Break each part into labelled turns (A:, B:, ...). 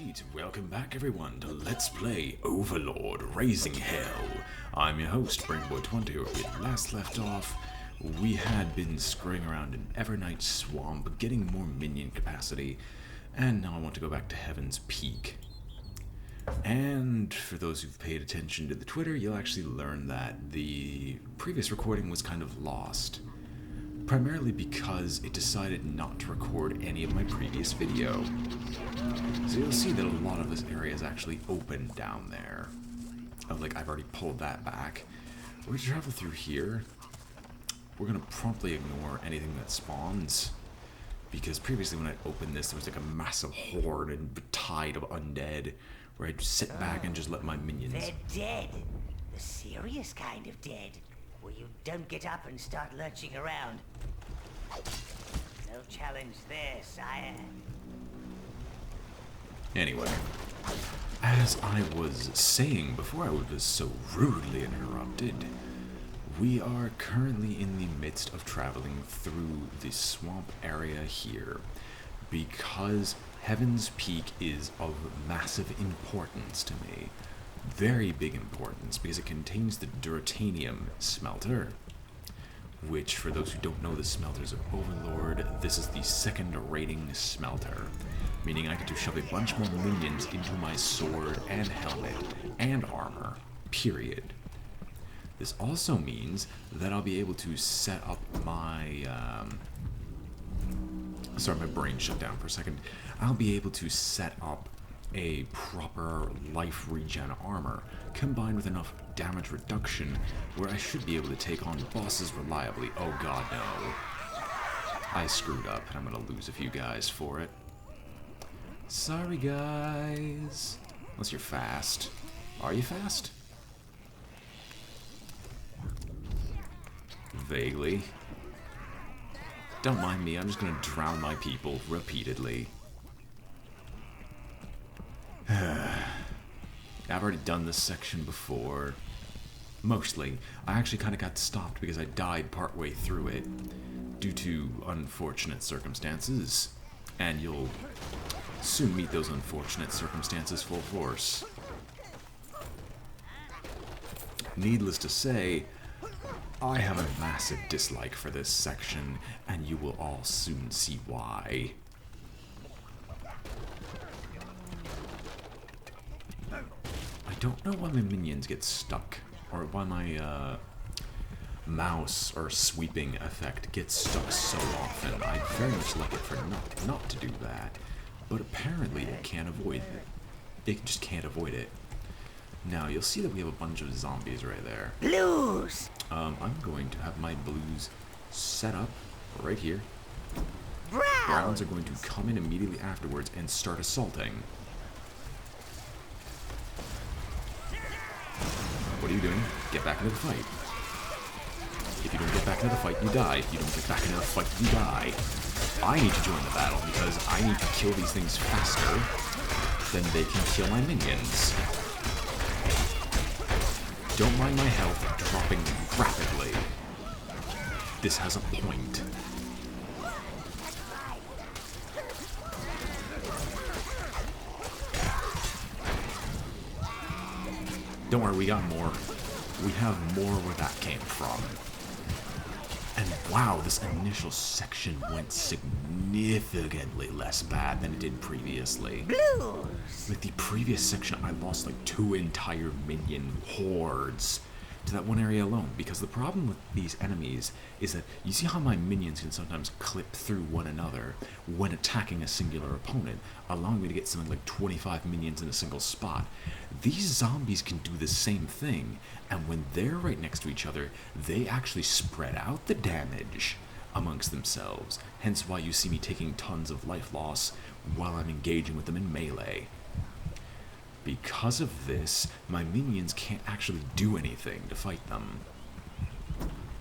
A: Alright, welcome back everyone to Let's Play Overlord Raising Hell. I'm your host, BrainBoy20. Where we last left off, we had been scurrying around an Evernight swamp, getting more minion capacity, and now I want to go back to Heaven's Peak. And for those who've paid attention to the Twitter, you'll actually learn that the previous recording was kind of lost. Primarily because it decided not to record any of my previous video. So you'll see that a lot of this area is actually open down there. Like, I've already pulled that back. We're going to travel through here. We're going to promptly ignore anything that spawns. Because previously when I opened this, there was like a massive horde and tide of undead. Where I'd sit back and just let my minions...
B: They're dead. The serious kind of dead. Where you don't get up and start lurching around. No challenge there, sire.
A: Anyway, as I was saying before I was so rudely interrupted, we are currently in the midst of traveling through the swamp area here because Heaven's Peak is of massive importance to me. Very big importance because it contains the Duratanium smelter, which, for those who don't know the smelters of Overlord, this is the second rating smelter, meaning I get to shove a bunch more minions into my sword and helmet and armor, period. This also means that I'll be able to set up my, sorry, my brain shut down for a second. I'll be able to set up a proper life regen armor combined with enough damage reduction where I should be able to take on bosses reliably. Oh god, no. I screwed up and I'm gonna lose a few guys for it. Sorry guys. Unless you're fast. Are you fast? Vaguely. Don't mind me, I'm just gonna drown my people repeatedly. I've already done this section before. Mostly. I actually kind of got stopped because I died partway through it due to unfortunate circumstances. And you'll soon meet those unfortunate circumstances full force. Needless to say, I have a massive dislike for this section, and you will all soon see why. I don't know why my minions get stuck, or why my mouse or sweeping effect gets stuck so often. I'd very much like it for not to do that, but apparently it can't avoid it. It just can't avoid it. Now, you'll see that we have a bunch of zombies right there.
B: Blues!
A: I'm going to have my blues set up right here.
B: Browns
A: Browns are going to come in immediately afterwards and start assaulting. What are you doing? Get back into the fight. If you don't get back into the fight, you die. If you don't get back into the fight, you die. I need to join the battle because I need to kill these things faster than they can kill my minions. Don't mind my health dropping rapidly. This has a point. Don't worry, we got more. We have more where that came from. And wow, this initial section went significantly less bad than it did previously.
B: Blues!
A: Like the previous section, I lost like 2 entire minion hordes to that one area alone. Because the problem with these enemies is that you see how my minions can sometimes clip through one another when attacking a singular opponent, allowing me to get something like 25 minions in a single spot. These zombies can do the same thing, and when they're right next to each other, they actually spread out the damage amongst themselves. Hence why you see me taking tons of life loss while I'm engaging with them in melee. Because of this, my minions can't actually do anything to fight them.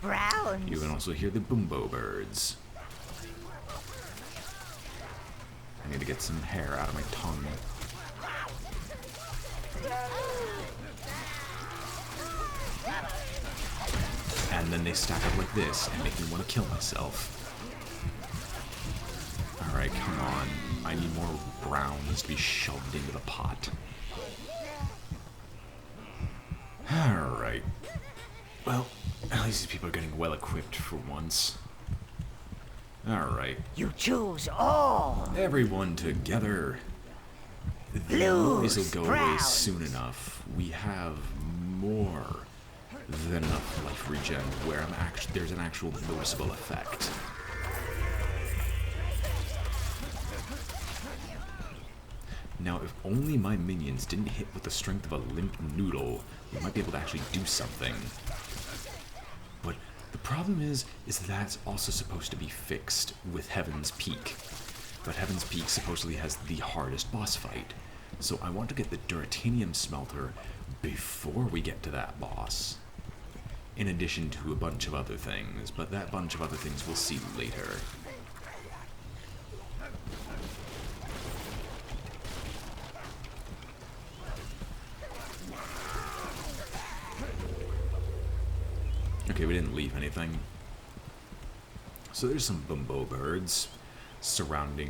B: Browns!
A: You can also hear the boombo birds. I need to get some hair out of my tongue. And then they stack up like this and make me want to kill myself. Alright, come on. I need more browns to be shoved into the pot. Alright. Well, at least these people are getting well equipped for once. Alright.
B: You choose all.
A: Everyone together. The noise will go away soon enough. We have more than enough life regen where there's an actual noticeable effect. Now, if only my minions didn't hit with the strength of a limp noodle, we might be able to actually do something. But the problem is that's also supposed to be fixed with Heaven's Peak. But Heaven's Peak supposedly has the hardest boss fight. So I want to get the Duratanium Smelter before we get to that boss. In addition to a bunch of other things, but that bunch of other things we'll see later. Okay, we didn't leave anything. So there's some bumbo birds surrounding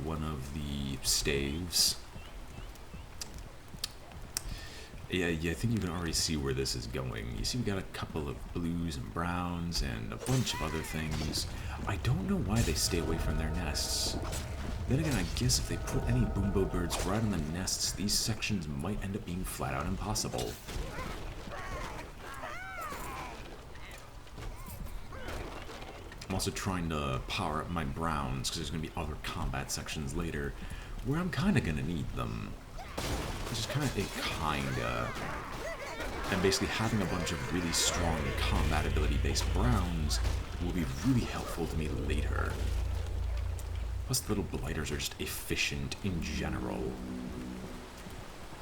A: one of the staves. Yeah, I think you can already see where this is going. You see we got a couple of blues and browns and a bunch of other things. I don't know why they stay away from their nests. Then again, I guess if they put any bumbo birds right on the nests, these sections might end up being flat out impossible. I'm also trying to power up my browns because there's going to be other combat sections later where I'm kind of going to need them. Which is kind of a kinda. And basically having a bunch of really strong combat ability based browns will be really helpful to me later. Plus the little blighters are just efficient in general.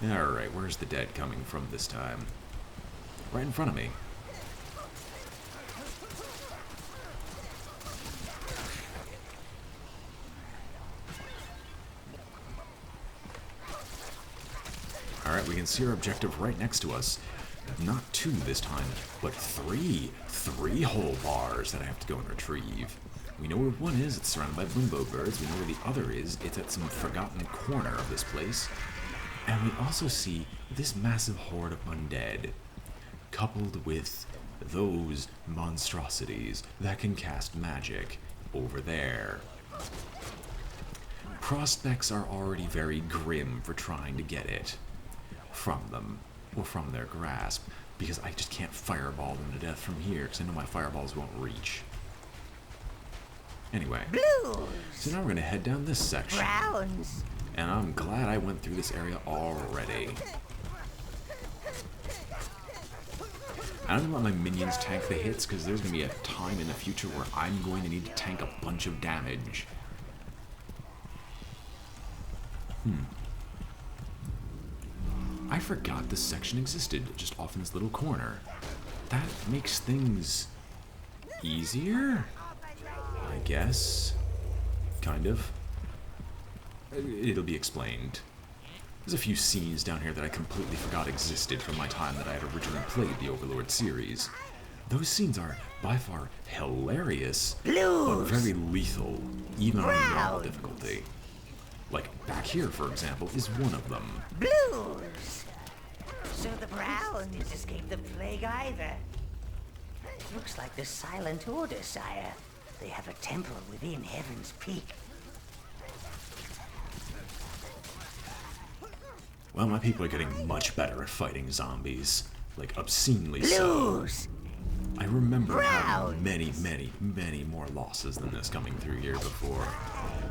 A: Alright, where's the dead coming from this time? Right in front of me. Alright, we can see our objective right next to us. Not 2 this time, but 3. 3 whole bars that I have to go and retrieve. We know where one is, it's surrounded by bumbo birds. We know where the other is, it's at some forgotten corner of this place. And we also see this massive horde of undead, coupled with those monstrosities that can cast magic over there. Prospects are already very grim for trying to get it from them, or from their grasp, because I just can't fireball them to death from here, because I know my fireballs won't reach. Anyway, so now we're going to head down this section.
B: Browns.
A: And I'm glad I went through this area already. I don't want my minions tank the hits, because there's going to be a time in the future where I'm going to need to tank a bunch of damage. I forgot this section existed, just off in this little corner. That makes things easier? I guess. Kind of. It'll be explained. There's a few scenes down here that I completely forgot existed from my time that I had originally played the Overlord series. Those scenes are, by far, hilarious, but very lethal, even on normal difficulty. Like, back here, for example, is one of them.
B: Blues! So the Browns escaped the plague either. Looks like the Silent Order, sire. They have a temple within Heaven's Peak.
A: Well, my people are getting much better at fighting zombies. Like, obscenely
B: Blues!
A: so. I remember having many more losses than this coming through here before.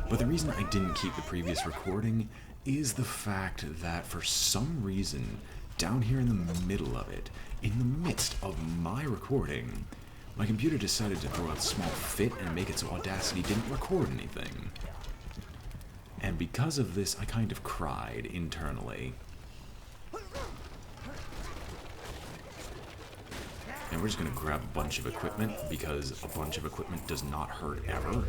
A: But the reason I didn't keep the previous recording is the fact that for some reason, down here in the middle of it, in the midst of my recording, my computer decided to throw a small fit and make it so Audacity didn't record anything. And because of this, I kind of cried internally. And we're just going to grab a bunch of equipment, because a bunch of equipment does not hurt ever.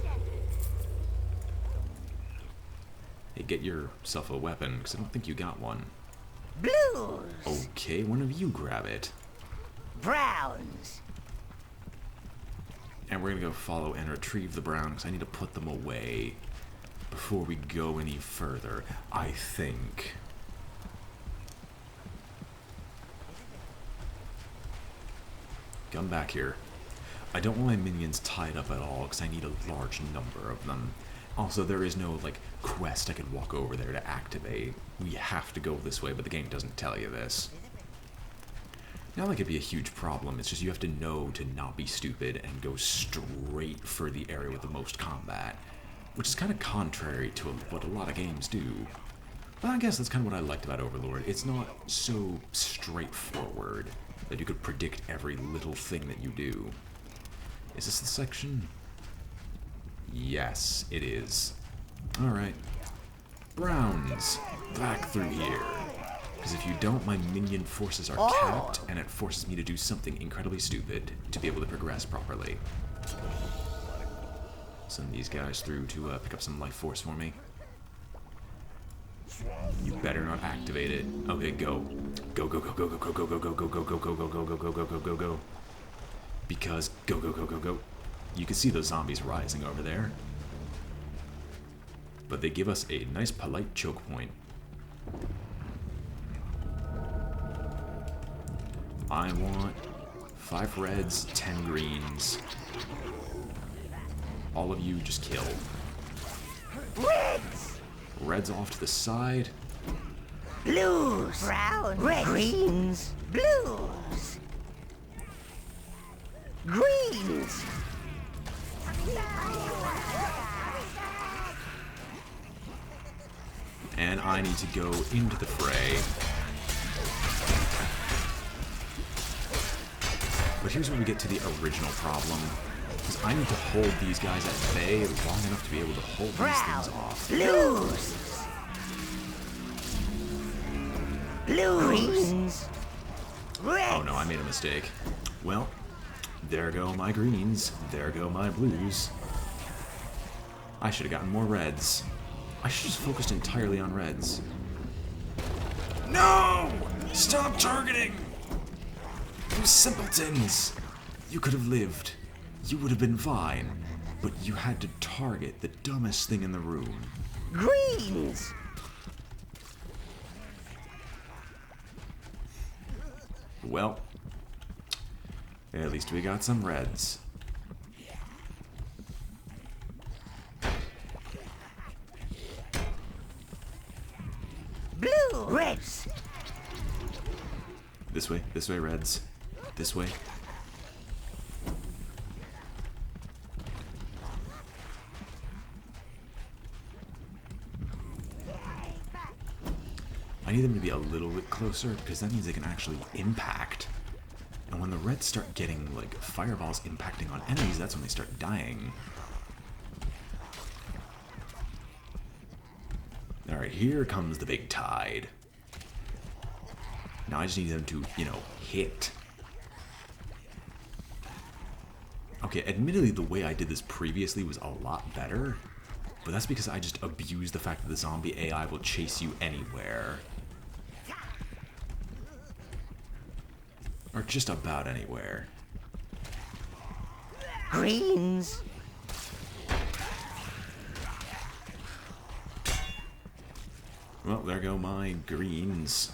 A: Hey, get yourself a weapon, because I don't think you got one.
B: Blues!
A: Okay, one of you grab it.
B: Browns!
A: And we're going to go follow and retrieve the brown, because I need to put them away before we go any further, I think. Come back here. I don't want my minions tied up at all because I need a large number of them. Also, there is no, like, quest I could walk over there to activate. We have to go this way, but the game doesn't tell you this. Not like it'd be a huge problem, it's just you have to know to not be stupid and go straight for the area with the most combat. Which is kind of contrary to what a lot of games do. But I guess that's kind of what I liked about Overlord. It's not so straightforward that you could predict every little thing that you do. Is this the section? Yes, it is. Alright. Browns, back through here. Because if you don't, my minion forces are capped, and it forces me to do something incredibly stupid to be able to progress properly. Send these guys through to pick up some life force for me. You better not activate it. Okay, go. Go, go, go, go, go, go, go, go, go, go, go, go, go, go, go, go, go, go, go, go. Because go, go, go, go, go. You can see those zombies rising over there. But they give us a nice polite choke point. I want 5 reds, 10 greens. All of you just kill.
B: Reds!
A: Reds off to the side.
B: Blues! Brown! Reds! Greens! Blues! Greens!
A: And I need to go into the fray. But here's where we get to the original problem. Because I need to hold these guys at bay long enough to be able to hold these things off.
B: Blues! Blues! Greens! Reds!
A: Oh no, I made a mistake. Well, there go my greens. There go my blues. I should have gotten more reds. I should have just focused entirely on reds. No! Stop targeting! You simpletons! You could have lived. You would have been fine. But you had to target the dumbest thing in the room.
B: Greens!
A: Well, at least we got some reds.
B: Blue! Reds!
A: This way, reds. This way. I need them to be a little bit closer because that means they can actually impact. And when the reds start getting, like, fireballs impacting on enemies, that's when they start dying. Alright, here comes the big tide. Now I just need them to, you know, hit. Okay, admittedly the way I did this previously was a lot better. But that's because I just abused the fact that the zombie AI will chase you anywhere. Or just about anywhere.
B: Greens!
A: Well, there go my greens.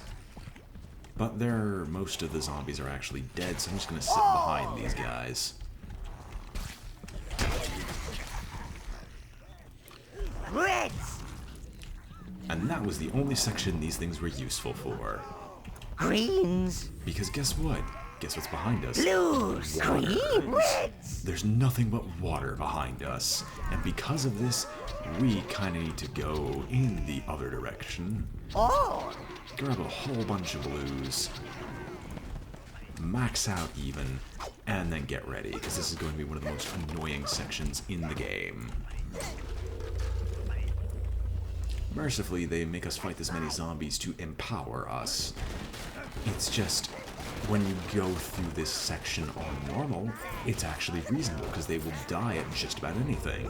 A: But most of the zombies are actually dead, so I'm just gonna sit behind these guys.
B: Reds!
A: And that was the only section these things were useful for.
B: Greens!
A: Because guess what? Guess what's behind us?
B: Blues!
A: Water.
B: Greens! Reds!
A: There's nothing but water behind us. And because of this, we kind of need to go in the other direction.
B: Oh!
A: Grab a whole bunch of blues. Max out even. And then get ready, because this is going to be one of the most annoying sections in the game. Mercifully, they make us fight this many zombies to empower us. It's just, when you go through this section on normal, it's actually reasonable, because they will die at just about anything.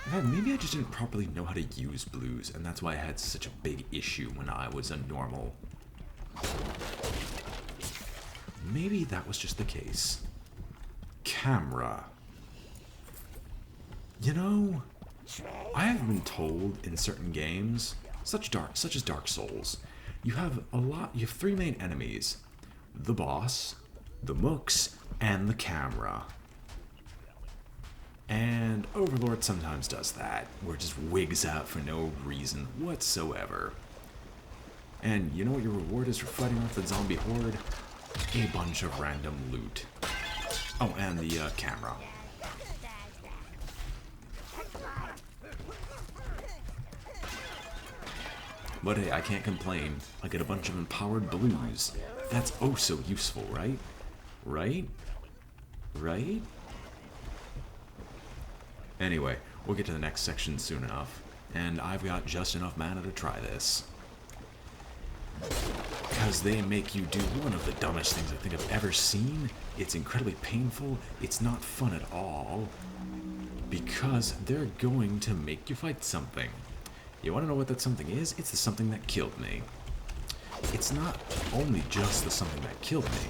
A: In fact, maybe I just didn't properly know how to use blues, and that's why I had such a big issue when I was a normal. Maybe that was just the case. Camera. You know, I have been told in certain games, such as Dark Souls, you have three main enemies. The boss, the mooks, and the camera. And Overlord sometimes does that, where it just wigs out for no reason whatsoever. And you know what your reward is for fighting off the zombie horde? A bunch of random loot. Oh, and the camera. But hey, I can't complain. I get a bunch of empowered blues. That's oh so useful, right? Right? Right? Anyway, we'll get to the next section soon enough. And I've got just enough mana to try this. Because they make you do one of the dumbest things I think I've ever seen. It's incredibly painful. It's not fun at all. Because they're going to make you fight something. You want to know what that something is? It's the something that killed me. It's not only just the something that killed me.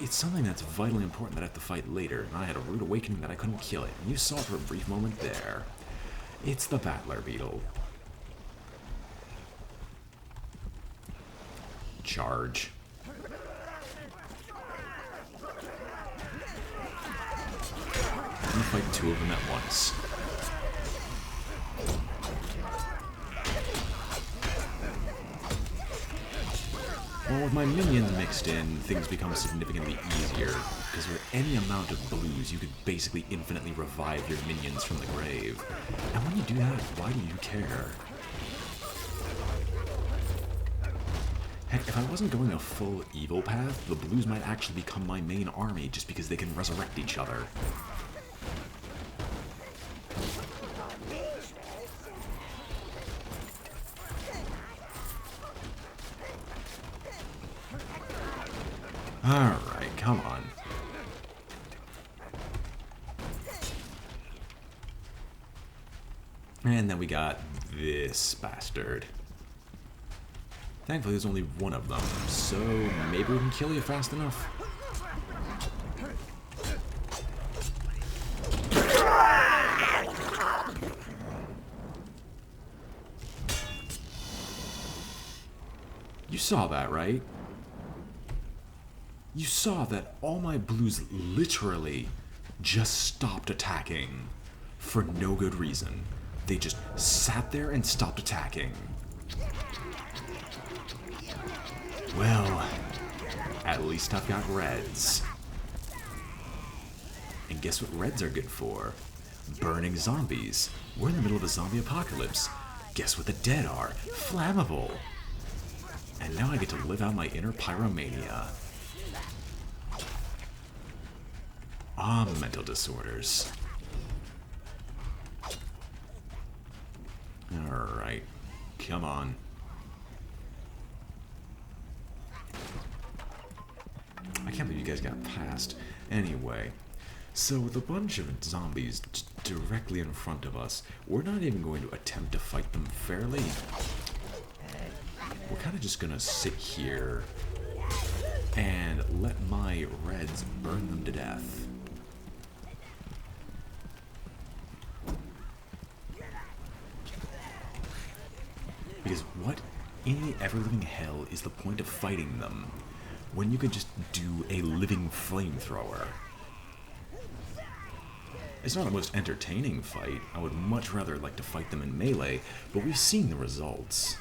A: It's something that's vitally important that I have to fight later, and I had a rude awakening that I couldn't kill it, and you saw it for a brief moment there. It's the Battler Beetle. Charge. You fight two of them at once. Well, with my minions mixed in, things become significantly easier, because with any amount of blues, you could basically infinitely revive your minions from the grave. And when you do that, why do you care? Heck, if I wasn't going a full evil path, the blues might actually become my main army just because they can resurrect each other. Alright, come on. And then we got this bastard. Thankfully, there's only one of them, so maybe we can kill you fast enough. You saw that, right? You saw that all my blues literally just stopped attacking for no good reason. They just sat there and stopped attacking. Well, at least I've got reds. And guess what reds are good for? Burning zombies. We're in the middle of a zombie apocalypse. Guess what the dead are? Flammable. And now I get to live out my inner pyromania. Ah, mental disorders. Alright, come on. I can't believe you guys got past. Anyway, so with a bunch of zombies directly in front of us, we're not even going to attempt to fight them fairly. We're kind of just gonna sit here and let my reds burn them to death. Because what in the ever-living hell is the point of fighting them when you could just do a living flamethrower? It's not the most entertaining fight. I would much rather like to fight them in melee, but we've seen the results.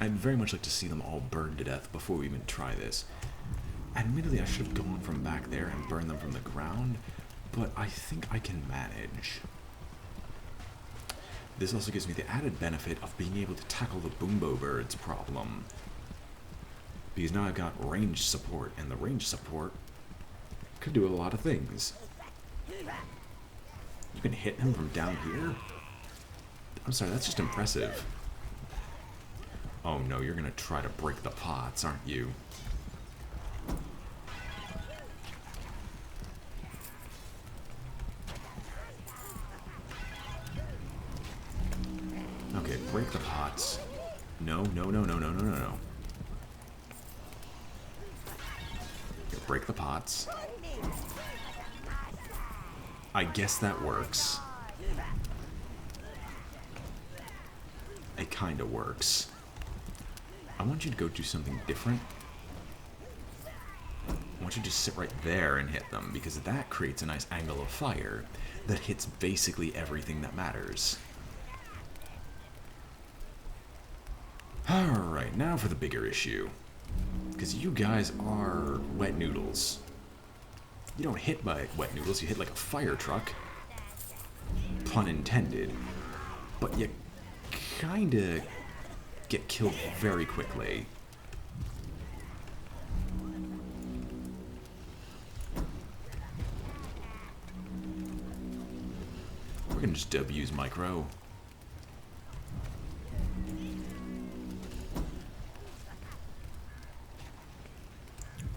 A: I'd very much like to see them all burn to death before we even try this. Admittedly, I should have gone from back there and burned them from the ground, but I think I can manage. This also gives me the added benefit of being able to tackle the Boombo Birds problem. Because now I've got range support, and the range support could do a lot of things. You can hit him from down here? I'm sorry, that's just impressive. Oh no, you're gonna try to break the pots, aren't you? Okay, break the pots. No, no, no, no, no, no, no, no. Here, break the pots. I guess that works. It kinda works. I want you to go do something different. I want you to just sit right there and hit them, because that creates a nice angle of fire that hits basically everything that matters. Alright, now for the bigger issue. Because you guys are wet noodles. You don't hit by wet noodles, you hit like a fire truck. Pun intended. But you kinda get killed very quickly. We're gonna just abuse micro.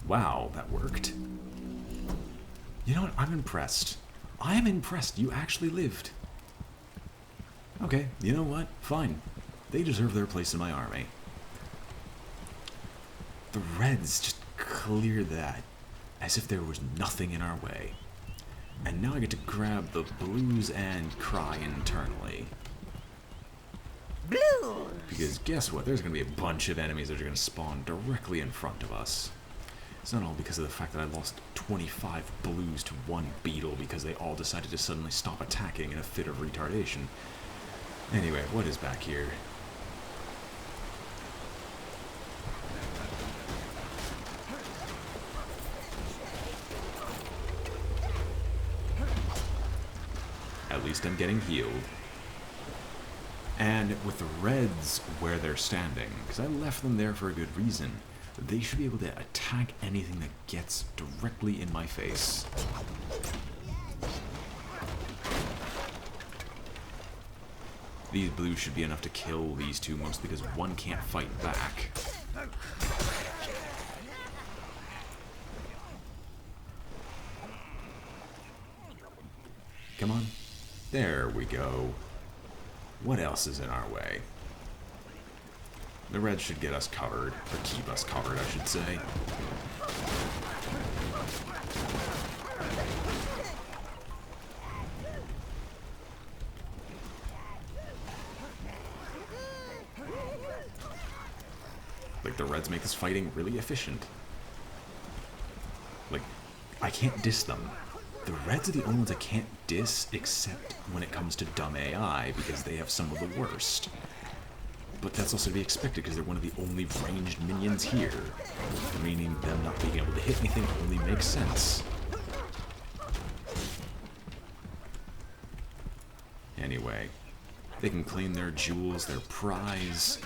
A: Wow, that worked. You know what? I'm impressed. I am impressed you actually lived. Okay, you know what? Fine. They deserve their place in my army. The Reds just cleared that as if there was nothing in our way. And now I get to grab the Blues and cry internally.
B: Blues!
A: Because guess what? There's going to be a bunch of enemies that are going to spawn directly in front of us. It's not all because of the fact that I lost 25 Blues to one beetle because they all decided to suddenly stop attacking in a fit of retardation. Anyway, what is back here? At least I'm getting healed. And with the Reds where they're standing, because I left them there for a good reason, they should be able to attack anything that gets directly in my face. These Blues should be enough to kill these two, mostly because one can't fight back. Come on. There we go. What else is in our way? The Reds should get us covered, or keep us covered, I should say. Like, the Reds make this fighting really efficient. Like, I can't diss them. The Reds are the only ones I can't diss, except when it comes to dumb AI, because they have some of the worst. But that's also to be expected, because they're one of the only ranged minions here. Meaning them not being able to hit anything only makes sense. Anyway, they can claim their jewels, their prize.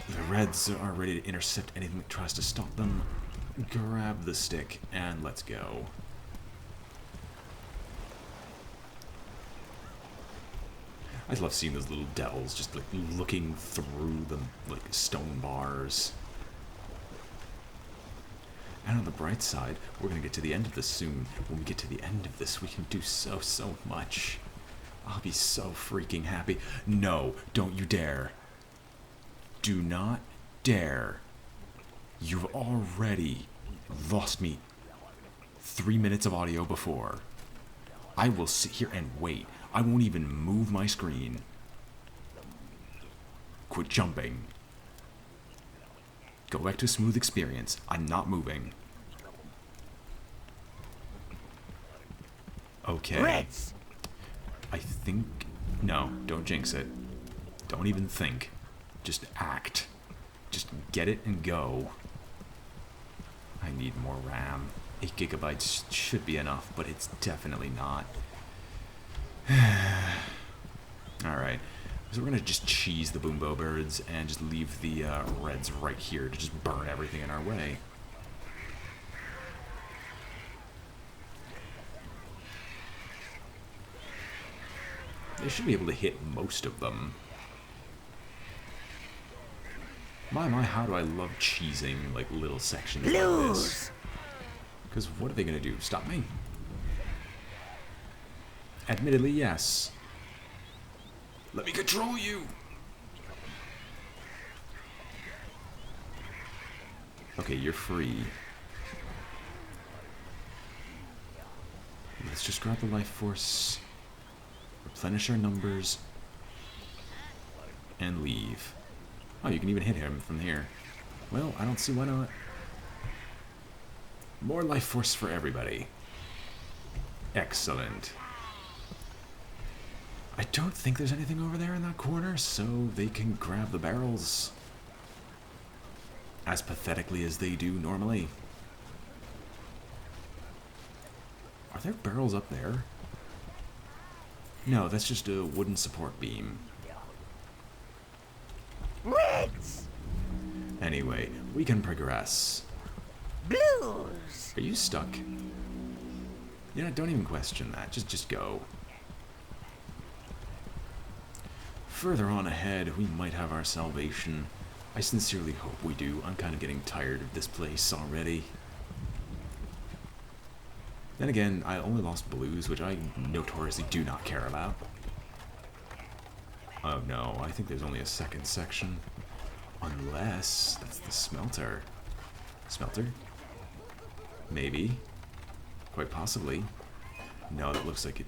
A: The Reds are ready to intercept anything that tries to stop them. Grab the stick, and let's go. I love seeing those little devils just like looking through the like stone bars. And on the bright side, we're gonna get to the end of this soon. When we get to the end of this, we can do so much. I'll be so freaking happy. No, don't you dare. Do not dare. You've already lost me 3 minutes of audio before. I will sit here and wait. I won't even move my screen. Quit jumping. Go back to a smooth experience. I'm not moving. Okay.
B: Reds!
A: I think... No, don't jinx it. Don't even think. Just act. Just get it and go. I need more RAM. 8 gigabytes should be enough, but it's definitely not. Alright, so we're gonna just cheese the Boombo birds and just leave the Reds right here to just burn everything in our way. They should be able to hit most of them. My, how do I love cheesing, like, little sections like this. Because what are they going to do? Stop me? Admittedly, yes. Let me control you! Okay, you're free. let's just grab the life force, replenish our numbers, and leave. Oh, you can even hit him from here. Well, I don't see why not. More life force for everybody. Excellent. I don't think there's anything over there in that corner, so they can grab the barrels. As pathetically as they do normally. Are there barrels up there? No, that's just a wooden support beam.
B: Reds!
A: Anyway, we can progress.
B: Blues!
A: Are you stuck? You know, don't even question that. Just go. Further on ahead, we might have our salvation. I sincerely hope we do. I'm kind of getting tired of this place already. Then again, I only lost blues, which I notoriously do not care about. Oh no, I think there's only a second section. Unless that's the smelter. Smelter? Maybe. Quite possibly. No, that looks like it.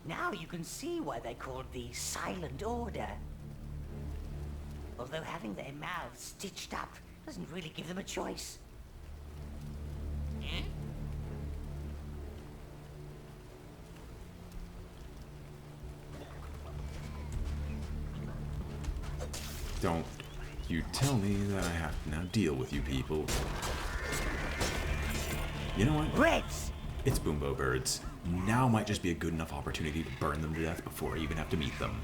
B: Now you can see why they called the Silent Order. Although having their mouths stitched up doesn't really give them a choice.
A: Don't you tell me that I have to now deal with you people. You know what?
B: Reds!
A: It's Boombo Birds. Now might just be a good enough opportunity to burn them to death before I even have to meet them.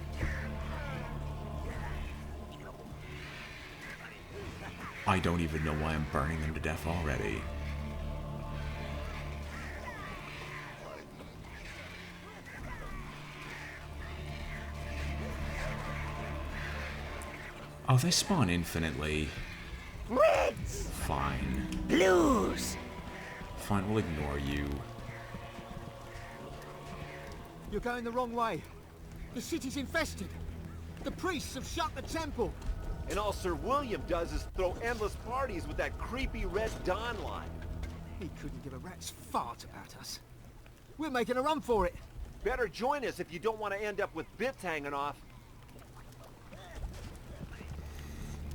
A: I don't even know why I'm burning them to death already. Oh, they spawn infinitely.
B: Reds!
A: Fine.
B: Blues!
A: Fine, we'll ignore you.
C: You're going the wrong way. The city's infested. The priests have shut the temple.
D: And all Sir William does is throw endless parties with that creepy Red Dawn line.
C: He couldn't give a rat's fart about us. We're making a run for it.
D: Better join us if you don't want to end up with bits hanging off.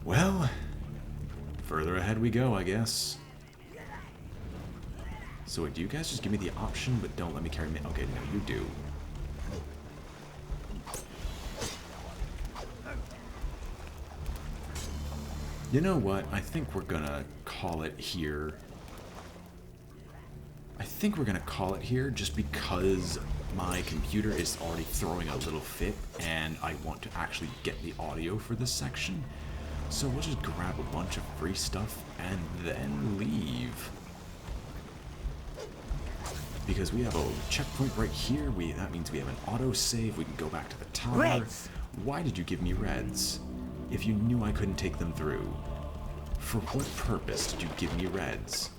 A: Well, further ahead we go, I guess. So wait, do you guys just give me the option, but don't let me carry me? Okay, no, you do. You know what? I think we're gonna call it here. I think we're gonna call it here just because my computer is already throwing a little fit and I want to actually get the audio for this section. So we'll just grab a bunch of free stuff and then leave. Because we have a checkpoint right here, that means we have an autosave, we can go back to the tower.
B: Reds!
A: Why did you give me reds? If you knew I couldn't take them through. For what purpose did you give me reds?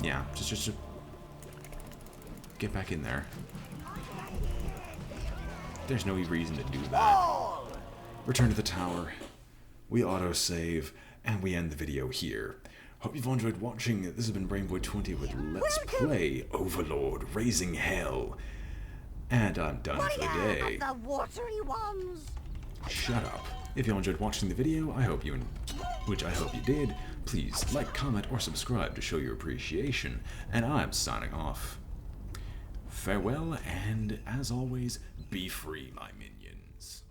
A: Yeah, just get back in there. There's no reason to do that. Return to the tower. We autosave, and we end the video here. Hope you've all enjoyed watching. This has been BrainBoy20 with Let's Play Overlord Raising Hell. And I'm done for the day.
B: The watery ones!
A: Shut up. If you all enjoyed watching the video, which I hope you did, please like, comment, or subscribe to show your appreciation. And I'm signing off. Farewell, and as always, be free, my minions.